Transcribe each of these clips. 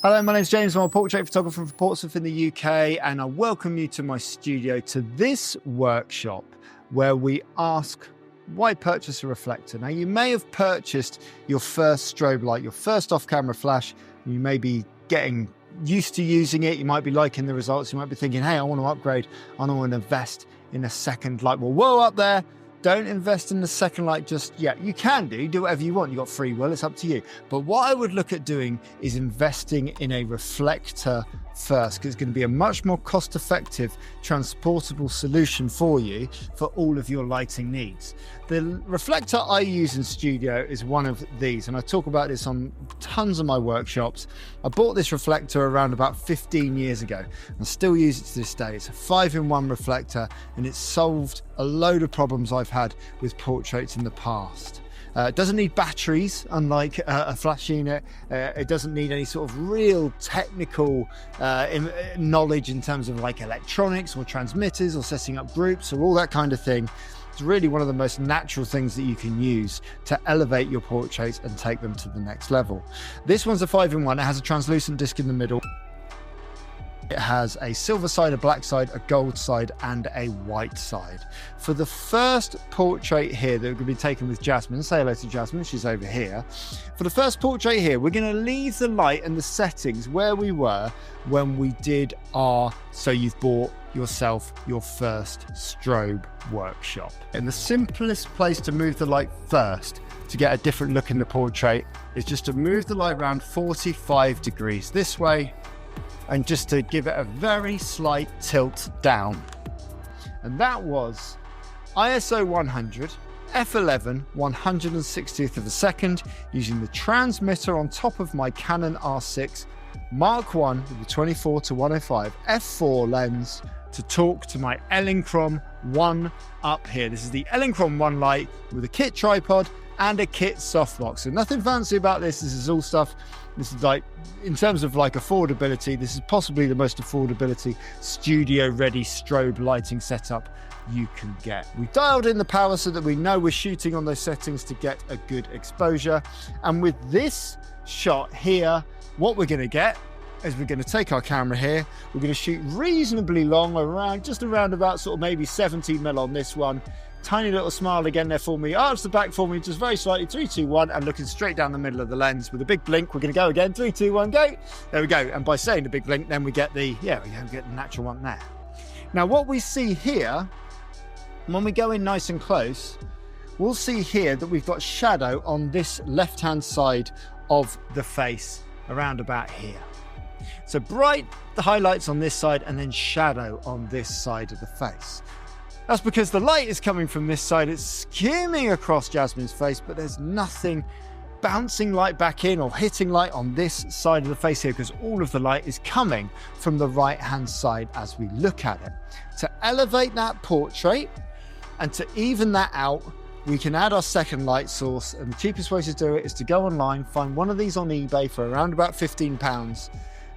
Hello, my name's James. I'm a portrait photographer for Portsmouth in the UK, and I welcome you to my studio to this workshop where we ask, why purchase a reflector? Now, you may have purchased your first strobe light, your first off-camera flash. You may be getting used to using it. You might be liking the results. You might be thinking, hey, I want to upgrade. I want to invest in a second light. Well, whoa, up there. Don't invest in the second light just yet. You can do whatever you want. You've got free will, it's up to you. But what I would look at doing is investing in a reflector first, because it's going to be a much more cost-effective, transportable solution for you for all of your lighting needs. The reflector I use in studio is one of these, and I talk about this on tons of my workshops. I bought this reflector around about 15 years ago and still use it to this day. It's a 5-in-1 reflector, and it's solved a load of problems I've had with portraits in the past. It doesn't need batteries, unlike a flash unit. It doesn't need any sort of real technical knowledge in terms of like electronics or transmitters or setting up groups or all that kind of thing. It's really one of the most natural things that you can use to elevate your portraits and take them to the next level. This one's a 5-in-1. It has a translucent disc in the middle. It has a silver side, a black side, a gold side, and a white side. For the first portrait here that will be taken with Jasmine, say hello to Jasmine, she's over here. For the first portrait here, we're going to leave the light and the settings where we were when we did our So You've Bought Yourself Your First Strobe workshop. And the simplest place to move the light first to get a different look in the portrait is just to move the light around 45 degrees this way, and just to give it a very slight tilt down. And that was ISO 100, f11, 160th of a second, using the transmitter on top of my Canon R6 Mark 1 with the 24-105 f4 lens to talk to my Elinchrom 1 up here. This is the Elinchrom 1 light with a kit tripod and a kit softbox. So nothing fancy about this. This is all stuff. This is like, in terms of like affordability, this is possibly the most affordability studio ready strobe lighting setup you can get. We dialed in the power so that we know we're shooting on those settings to get a good exposure. And with this shot here, what we're going to get is we're going to take our camera here. We're going to shoot reasonably long, just around about sort of maybe 70mm on this one. Tiny little smile again there for me. Arch the back for me, just very slightly. 3, 2, 1, and looking straight down the middle of the lens with a big blink. We're going to go again. 3, 2, 1, go. There we go. And by saying the big blink, then we get the natural one there. Now, what we see here, when we go in nice and close, we'll see here that we've got shadow on this left-hand side of the face, around about here. So bright the highlights on this side, and then shadow on this side of the face. That's because the light is coming from this side. It's skimming across Jasmine's face, but there's nothing bouncing light back in or hitting light on this side of the face here, because all of the light is coming from the right-hand side as we look at it. To elevate that portrait and to even that out, we can add our second light source, and the cheapest way to do it is to go online, find one of these on eBay for around about £15,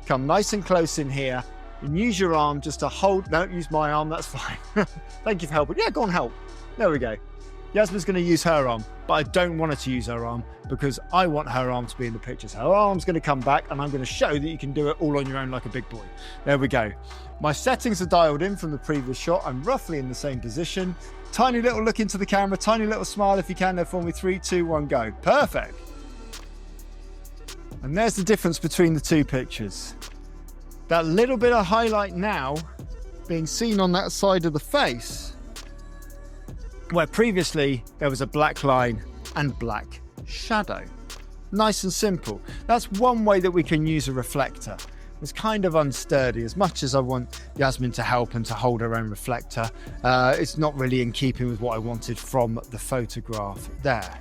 come nice and close in here, and use your arm just to hold. Don't use my arm, that's fine. Thank you for helping. Yeah, go on, help. There we go. Yasmin's going to use her arm, but I don't want her to use her arm because I want her arm to be in the picture. So her arm's going to come back, and I'm going to show that you can do it all on your own like a big boy. There we go. My settings are dialed in from the previous shot. I'm roughly in the same position. Tiny little look into the camera, tiny little smile if you can there for me. 3, 2, 1, go. Perfect. And there's the difference between the two pictures. That little bit of highlight now being seen on that side of the face, where previously there was a black line and black shadow. Nice and simple. That's one way that we can use a reflector. It's kind of unsturdy. As much as I want Yasmin to help and to hold her own reflector, it's not really in keeping with what I wanted from the photograph there.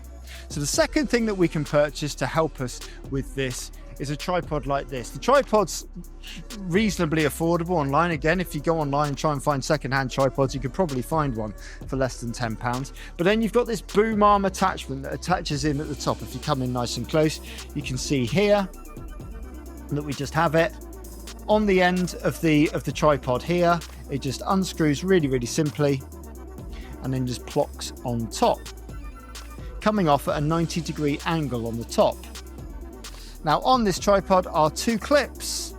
So the second thing that we can purchase to help us with this is a tripod like this. The tripod's reasonably affordable online. Again, if you go online and try and find secondhand tripods, you could probably find one for less than £10. But then you've got this boom arm attachment that attaches in at the top. If you come in nice and close, you can see here that we just have it on the end of the tripod here. It just unscrews really, really simply and then just plocks on top, coming off at a 90-degree angle on the top. Now on this tripod are two clips.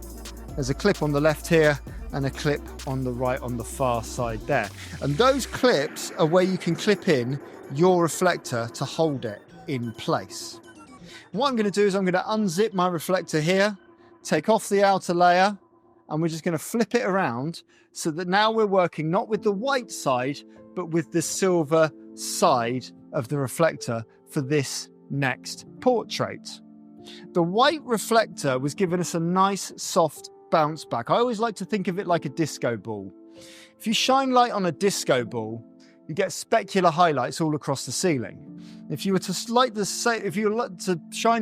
There's a clip on the left here and a clip on the right on the far side there. And those clips are where you can clip in your reflector to hold it in place. What I'm going to do is I'm going to unzip my reflector here, take off the outer layer, and we're just going to flip it around so that now we're working not with the white side, but with the silver side of the reflector for this next portrait. The white reflector was giving us a nice soft bounce back. I always like to think of it like a disco ball. If you shine light on a disco ball, you get specular highlights all across the ceiling. If you were to shine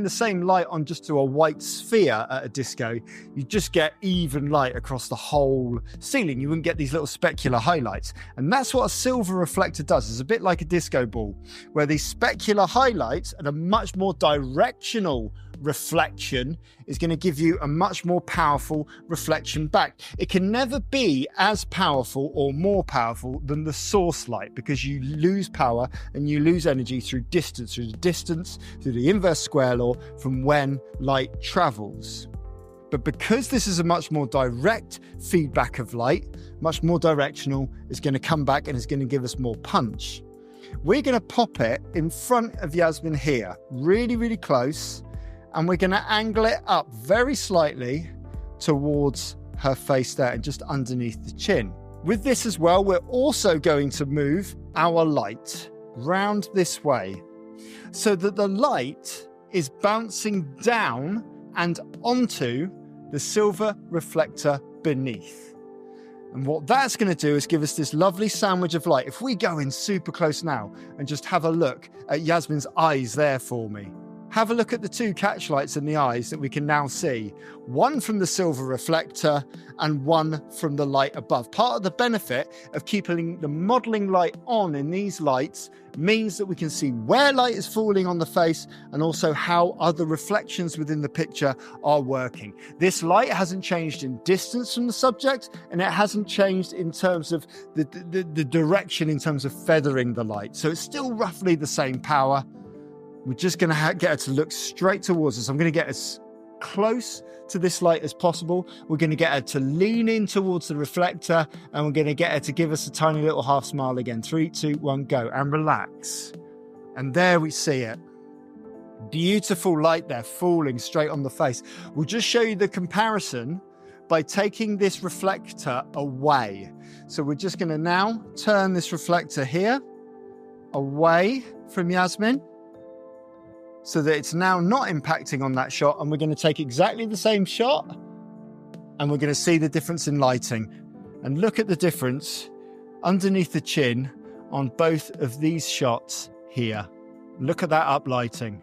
the same light on just to a white sphere at a disco, you just get even light across the whole ceiling. You wouldn't get these little specular highlights. And that's what a silver reflector does. It's a bit like a disco ball, where these specular highlights and a much more directional reflection is going to give you a much more powerful reflection back. It can never be as powerful or more powerful than the source light, because you lose power and you lose energy through distance, through the inverse square law from when light travels. But because this is a much more direct feedback of light, much more directional, it's going to come back and it's going to give us more punch. We're going to pop it in front of Yasmin here, really, really close. And we're going to angle it up very slightly towards her face there and just underneath the chin. With this as well, we're also going to move our light round this way so that the light is bouncing down and onto the silver reflector beneath. And what that's going to do is give us this lovely sandwich of light. If we go in super close now and just have a look at Yasmin's eyes there for me. Have a look at the two catch lights in the eyes that we can now see. One from the silver reflector and one from the light above. Part of the benefit of keeping the modeling light on in these lights means that we can see where light is falling on the face and also how other reflections within the picture are working. This light hasn't changed in distance from the subject, and it hasn't changed in terms of the direction in terms of feathering the light. So it's still roughly the same power. We're just going to get her to look straight towards us. I'm going to get as close to this light as possible. We're going to get her to lean in towards the reflector, and we're going to get her to give us a tiny little half smile again. 3, 2, 1, go, and relax. And there we see it. Beautiful light there falling straight on the face. We'll just show you the comparison by taking this reflector away. So we're just going to now turn this reflector here away from Yasmin, so that it's now not impacting on that shot, and we're going to take exactly the same shot and we're going to see the difference in lighting. And look at the difference underneath the chin on both of these shots here. Look at that uplighting.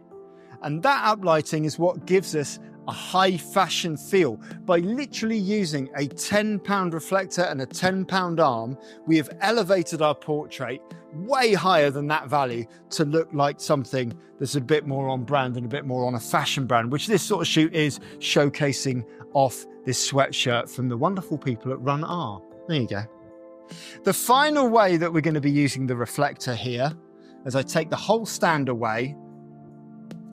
And that uplighting is what gives us a high fashion feel. By literally using a £10 reflector and a £10 arm, we have elevated our portrait way higher than that value to look like something that's a bit more on brand and a bit more on a fashion brand, which this sort of shoot is, showcasing off this sweatshirt from the wonderful people at Run R. There you go. The final way that we're going to be using the reflector here, as I take the whole stand away,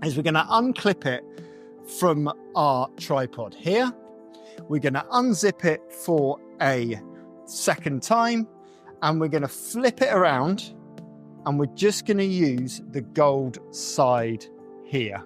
is we're going to unclip it from our tripod here. We're going to unzip it for a second time, and we're going to flip it around, and we're just going to use the gold side here.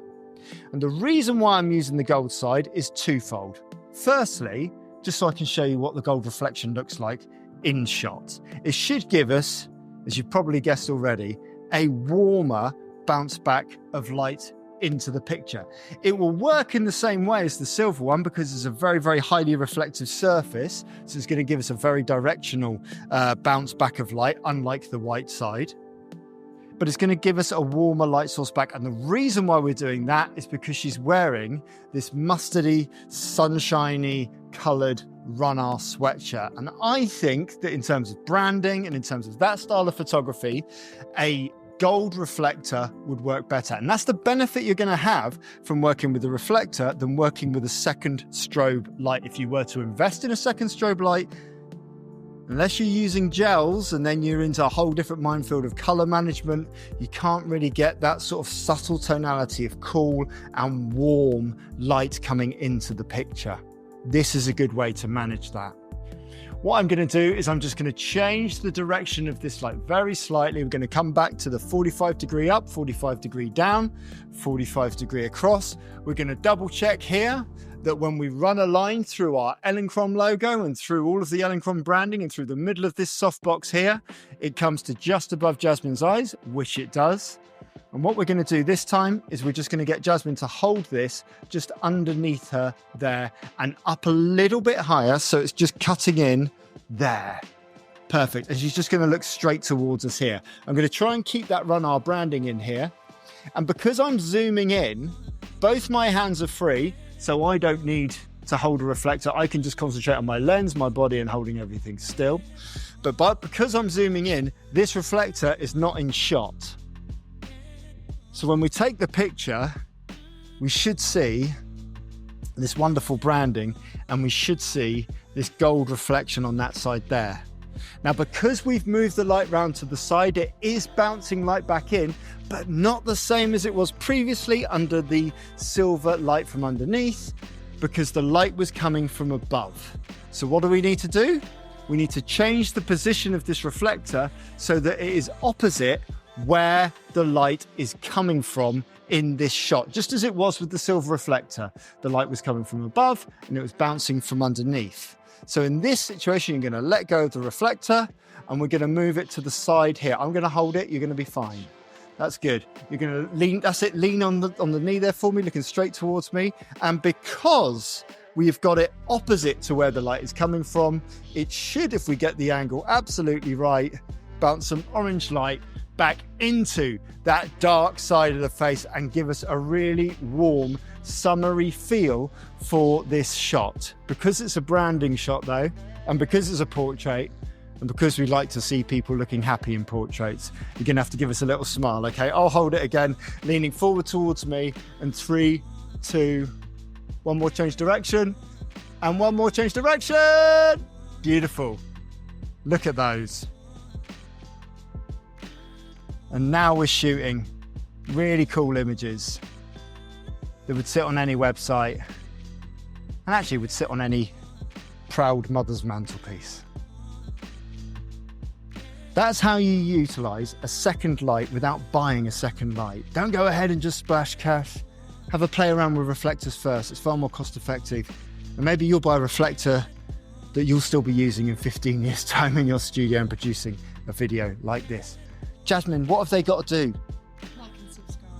And the reason why I'm using the gold side is twofold. Firstly, just so I can show you what the gold reflection looks like in shot. It should give us, as you've probably guessed already, a warmer bounce back of light into the picture. It will work in the same way as the silver one because it's a very, very highly reflective surface. So it's going to give us a very directional bounce back of light, unlike the white side. But it's going to give us a warmer light source back. And the reason why we're doing that is because she's wearing this mustardy, sunshiny, coloured Run R sweatshirt. And I think that in terms of branding and in terms of that style of photography, a gold reflector would work better. And that's the benefit you're going to have from working with the reflector than working with a second strobe light. If you were to invest in a second strobe light Unless you're using gels and then you're into a whole different minefield of color management, you can't really get that sort of subtle tonality of cool and warm light coming into the picture. This is a good way to manage that. What I'm going to do is I'm just going to change the direction of this light very slightly. We're going to come back to the 45 degree up, 45 degree down, 45 degree across. We're going to double check here that when we run a line through our Elinchrom logo and through all of the Elinchrom branding and through the middle of this softbox here, it comes to just above Jasmine's eyes, which it does. And what we're going to do this time is we're just going to get Jasmine to hold this just underneath her there and up a little bit higher. So it's just cutting in there. Perfect. And she's just going to look straight towards us here. I'm going to try and keep that run our branding in here. And because I'm zooming in, both my hands are free. So I don't need to hold a reflector. I can just concentrate on my lens, my body, and holding everything still. But because I'm zooming in, this reflector is not in shot. So when we take the picture, we should see this wonderful branding and we should see this gold reflection on that side there. Now, because we've moved the light round to the side, it is bouncing light back in, but not the same as it was previously under the silver light from underneath, because the light was coming from above. So what do we need to do? We need to change the position of this reflector so that it is opposite where the light is coming from in this shot, just as it was with the silver reflector. The light was coming from above and it was bouncing from underneath. So in this situation, you're going to let go of the reflector and we're going to move it to the side here. I'm going to hold it. You're going to be fine. That's good. You're going to lean. That's it. Lean on the knee there for me, looking straight towards me. And because we've got it opposite to where the light is coming from, it should, if we get the angle absolutely right, bounce some orange light back into that dark side of the face and give us a really warm, summery feel for this shot. Because it's a branding shot though, and because it's a portrait, and because we like to see people looking happy in portraits, you're gonna have to give us a little smile, okay? I'll hold it again, leaning forward towards me, and 3, 2, one more change direction, and one more change direction. Beautiful. Look at those. And now we're shooting really cool images that would sit on any website and actually would sit on any proud mother's mantelpiece. That's how you utilize a second light without buying a second light. Don't go ahead and just splash cash. Have a play around with reflectors first. It's far more cost effective. And maybe you'll buy a reflector that you'll still be using in 15 years' time in your studio and producing a video like this. Jasmine, what have they got to do? Like and subscribe.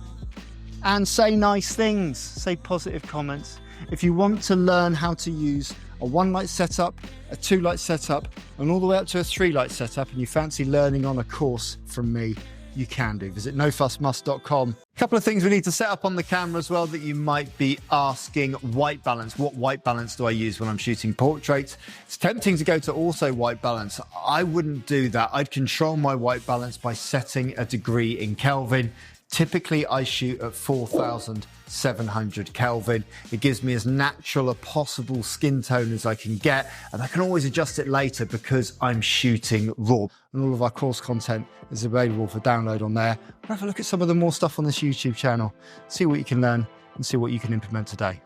And say nice things, say positive comments. If you want to learn how to use a 1-light setup, a 2-light setup, and all the way up to a 3-light setup, and you fancy learning on a course from me, you can do. Visit nofussmust.com. A couple of things we need to set up on the camera as well that you might be asking. White balance. What white balance do I use when I'm shooting portraits? It's tempting to go to auto white balance. I wouldn't do that. I'd control my white balance by setting a degree in Kelvin. Typically, I shoot at 4,700 Kelvin. It gives me as natural a possible skin tone as I can get, and I can always adjust it later because I'm shooting raw. And all of our course content is available for download on there. Have a look at some of the more stuff on this YouTube channel. See what you can learn and see what you can implement today.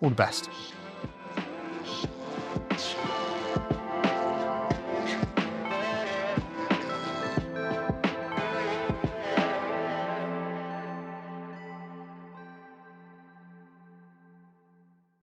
All the best.